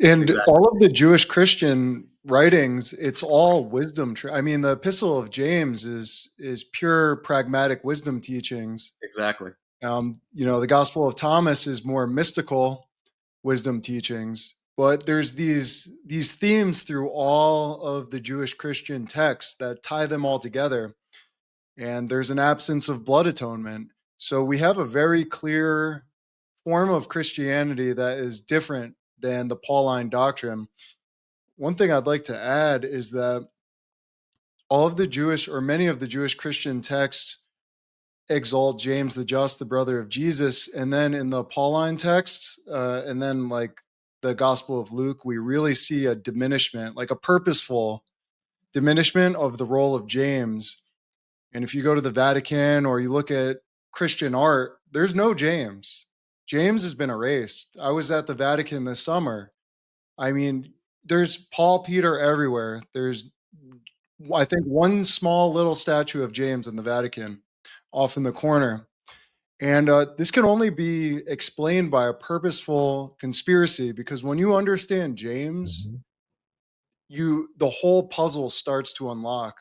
And Exactly. all of the Jewish Christian writings, it's all wisdom. I mean, the Epistle of James is pure pragmatic wisdom teachings. Exactly. The Gospel of Thomas is more mystical wisdom teachings. But there's these themes through all of the Jewish Christian texts that tie them all together. And there's an absence of blood atonement. So we have a very clear form of Christianity that is different than the Pauline doctrine. One thing I'd like to add is that all of the Jewish, or many of the Jewish Christian texts, exalt James the Just, the brother of Jesus. And then in the Pauline texts, and then like the Gospel of Luke, we really see a diminishment, like a purposeful diminishment of the role of James. And if you go to the Vatican or you look at Christian art, there's no James. James has been erased. I was at the Vatican this summer. I mean, there's Paul Peter everywhere. There's, I think, one small little statue of James in the Vatican off in the corner. And this can only be explained by a purposeful conspiracy, because when you understand James, the whole puzzle starts to unlock.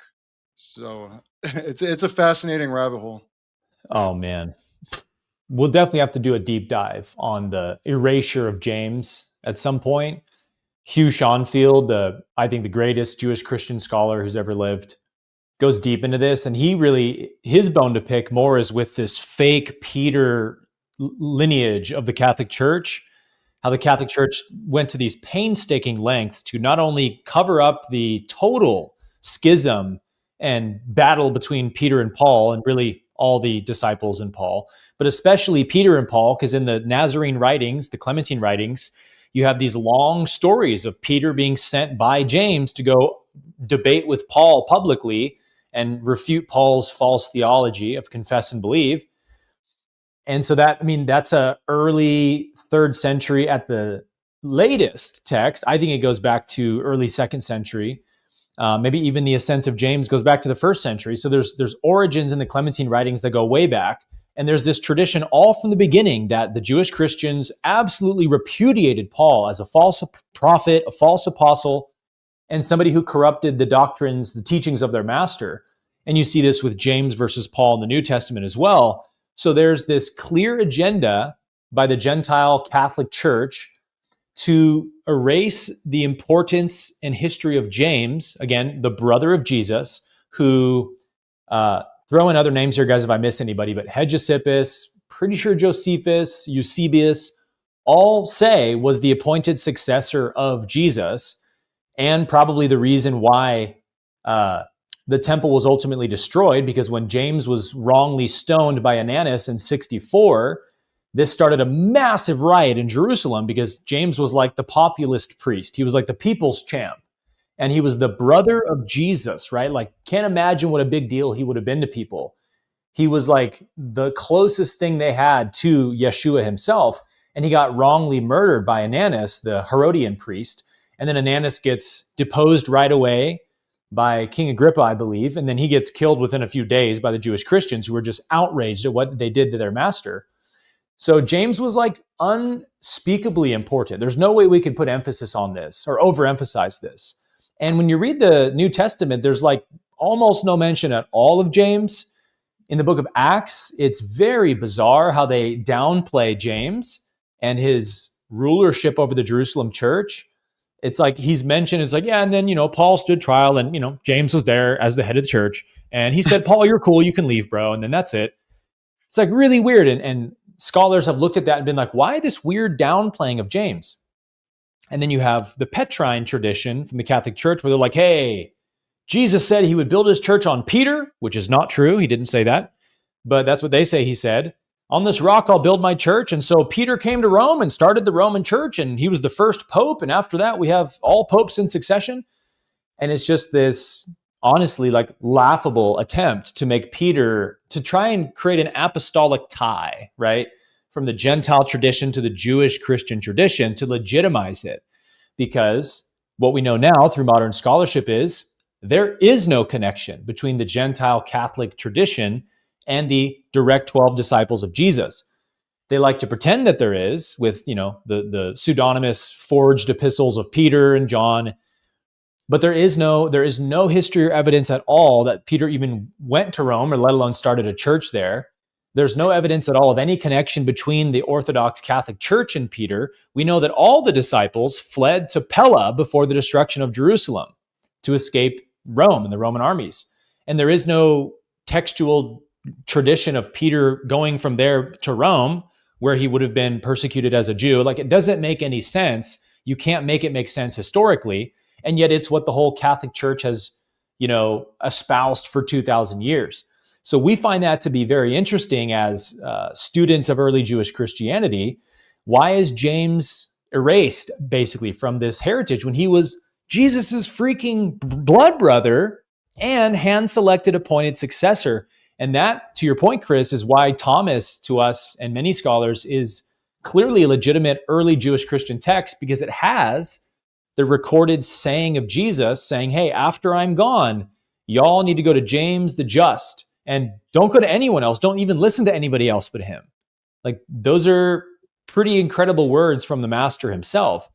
So it's a fascinating rabbit hole. Oh man, we'll definitely have to do a deep dive on the erasure of James at some point. Hugh Schonfield, I think the greatest Jewish Christian scholar who's ever lived, goes deep into this, and his bone to pick more is with this fake Peter lineage of the Catholic Church. How the Catholic Church went to these painstaking lengths to not only cover up the total schism and battle between Peter and Paul, and really all the disciples in Paul, but especially Peter and Paul, because in the Nazarene writings, the Clementine writings, you have these long stories of Peter being sent by James to go debate with Paul publicly and refute Paul's false theology of confess and believe. And so that's a early 3rd century at the latest text. I think it goes back to early 2nd century. Maybe even the Ascents of James goes back to the 1st century. So there's origins in the Clementine writings that go way back. And there's this tradition all from the beginning that the Jewish Christians absolutely repudiated Paul as a false prophet, a false apostle, and somebody who corrupted the doctrines, the teachings of their master. And you see this with James versus Paul in the New Testament as well. So there's this clear agenda by the Gentile Catholic Church to erase the importance and history of James, again, the brother of Jesus, who, throw in other names here, guys, if I miss anybody, but Hegesippus, pretty sure Josephus, Eusebius, all say was the appointed successor of Jesus, and probably the reason why the temple was ultimately destroyed, because when James was wrongly stoned by Ananus in 64, this started a massive riot in Jerusalem because James was like the populist priest. He was like the people's champ. And he was the brother of Jesus, right? Like, can't imagine what a big deal he would have been to people. He was like the closest thing they had to Yeshua himself. And he got wrongly murdered by Ananus, the Herodian priest. And then Ananus gets deposed right away by King Agrippa, I believe. And then he gets killed within a few days by the Jewish Christians who were just outraged at what they did to their master. So James was like unspeakably important. There's no way we could put emphasis on this or overemphasize this. And when you read the New Testament, there's like almost no mention at all of James. In the book of Acts, it's very bizarre how they downplay James and his rulership over the Jerusalem church. It's like he's mentioned, it's like, yeah, and then, Paul stood trial and, James was there as the head of the church. And he said, Paul, you're cool, you can leave, bro. And then that's it. It's like really weird. And scholars have looked at that and been like, why this weird downplaying of James? And then you have the Petrine tradition from the Catholic Church where they're like, hey, Jesus said he would build his church on Peter, which is not true. He didn't say that, but that's what they say he said. On this rock, I'll build my church. And so Peter came to Rome and started the Roman church, and he was the first pope. And after that, we have all popes in succession. And it's just this, honestly, like laughable attempt to make Peter, to try and create an apostolic tie, right? From the Gentile tradition to the Jewish Christian tradition to legitimize it. Because what we know now through modern scholarship is there is no connection between the Gentile Catholic tradition and the direct 12 disciples of Jesus. They like to pretend that there is, with, you know, the pseudonymous forged epistles of Peter and John. But there is no history or evidence at all that Peter even went to Rome, or let alone started a church there. There's no evidence at all of any connection between the Orthodox Catholic Church and Peter. We know that all the disciples fled to Pella before the destruction of Jerusalem to escape Rome and the Roman armies. And there is no textual tradition of Peter going from there to Rome, where he would have been persecuted as a Jew. Like, it doesn't make any sense. You can't make it make sense historically. And yet it's what the whole Catholic Church has, you know, espoused for 2,000 years. So we find that to be very interesting as students of early Jewish Christianity. Why is James erased basically from this heritage when he was Jesus's freaking blood brother and hand-selected appointed successor? And that, to your point, Chris, is why Thomas, to us and many scholars, is clearly a legitimate early Jewish Christian text, because it has the recorded saying of Jesus saying, hey, after I'm gone, y'all need to go to James the Just, and don't go to anyone else. Don't even listen to anybody else but him. Like, those are pretty incredible words from the master himself.